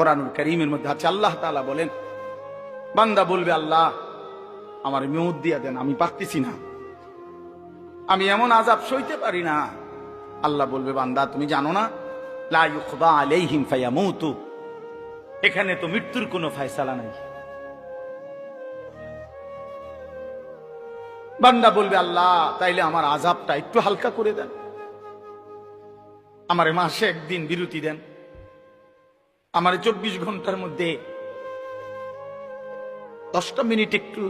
কোরআনুল কারীমের মধ্যে আছে, আল্লাহ তাআলা বলেন, বান্দা বলবে আল্লাহ আমার মেউত দিয়া দেন, আমি পারতেছি না, আমি এমন আযাব সইতে পারি না। আল্লাহ বলবে বান্দা তুমি জানো না, লা ইউকদা আলাইহিম ফায়ামুতু, এখানে তো মৃত্যুর কোনো ফয়সালা নাই। বান্দা বলবে আল্লাহ তাইলে আমার আযাবটা একটু হালকা করে দেন, আমারে মাসে একদিন বিরতি দেন, আমারে 24 ঘন্টার মধ্যে 10টা মিনিট একটু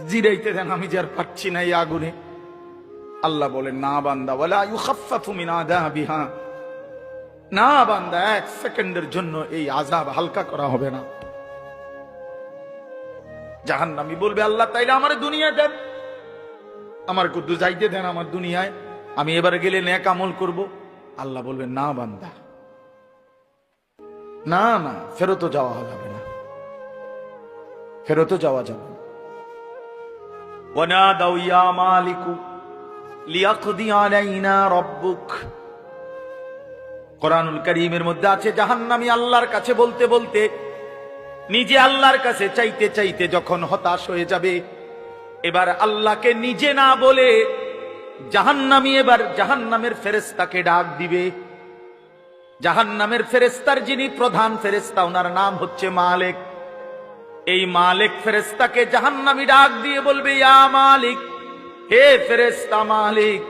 জিরাইতে দেন, আমি যে আর পারছি না এই আগুনে। আল্লাহ বলেন না বান্দা, ওয়ালা ইউখাফফাফু মিন আযাবিহা, না বান্দা এক সেকেন্ডের জন্য এই আযাব হালকা করা হবে না। জাহান্নামী বলবে আল্লাহ তাইলে আমার দুনিয়া দেন, আমার কুদ্দু যাইতে দেন আমার দুনিয়ায়, আমি এবারে গেলে নেক আমল করব। আল্লাহ বলবেন না বান্দা, না না, ফেরত যাওয়া যাবে না, ফেরত যাওয়া যাবে না। ওয়ানাদাউ ইয়া মালিকু লিয়াকদি আলাইনা রাব্বুক, কোরআনুল কারীমের মধ্যে আছে জাহান্নামী আল্লাহর কাছে বলতে বলতে, নিজে আল্লাহর কাছে চাইতে চাইতে যখন হতাশ হয়ে যাবে, এবার আল্লাহকে নিজে না বলে জাহান্নামী এবার জাহান্নামের ফেরেশতাকে ডাক দিবে। জাহান্নামের ফেরেশতার যিনি প্রধান ফেরেশতা, ওনার নাম হচ্ছে মালিক। এই মালিক ফেরেশতাকে জাহান্নামী ডাক দিয়ে বলবে, ইয়া মালিক, হে ফেরেশতা মালিক,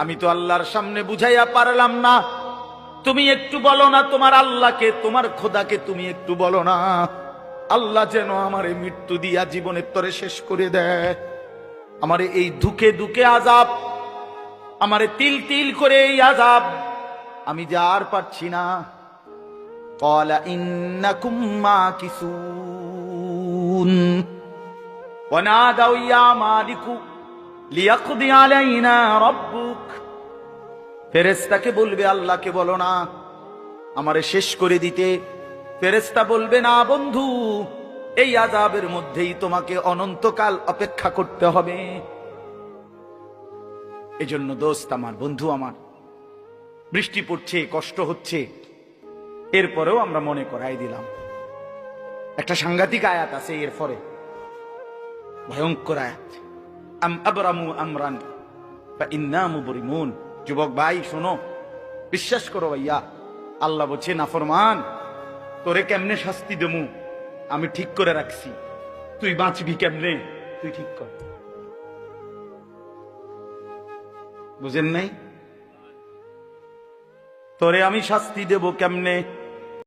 আমি তো আল্লাহর সামনে বুঝাইয়া পারলাম না, তুমি একটু বলো না তোমার আল্লাহকে, তোমার খোদাকে তুমি একটু বলো না, আল্লাহ যেন আমারে মৃত্যু দিয়া জীবনের তরে শেষ করে দেয়, আমারে এই দুঃখে দুঃখে আযাব, আমারে তিল তিল করে এই আযাব আমি যে আর পারছি না। ক্বালা ইন্নাকুম মাকিসুন ওয়া নাদাউ ইয়া মালিকু লিয়াকদি আলাইনা রাব্বুক, ফেরেশতাকে বলবে আল্লাহকে বলো না আমারে শেষ করে দিতে। ফেরেশতা বলবে না বন্ধু, এই আযাবের মধ্যেই তোমাকে অনন্তকাল অপেক্ষা করতে হবে। এজন্য দোস্ত আমার, বন্ধু আমার, বৃষ্টি পড়ছে, কষ্ট হচ্ছে, এরপরেও আমরা মনে করাই দিলাম। একটা সাংঘাতিক আয়াত আছে এরপরে, ভয়ঙ্কর আয়াত, আম আবরামু আমরান ফাইন্না মুবরিমুন। যুবক ভাই শোনো, বিশ্বাস করো ভাইয়া, আল্লাহ বলছে নাফরমান তোরে কেমনে শাস্তি দেবো আমি ঠিক করে রাখছি, তুই বাঁচবি কেমনে তুই ঠিক কর। বুঝেন নাই? তোরে আমি শাস্তি দেব কেমনে,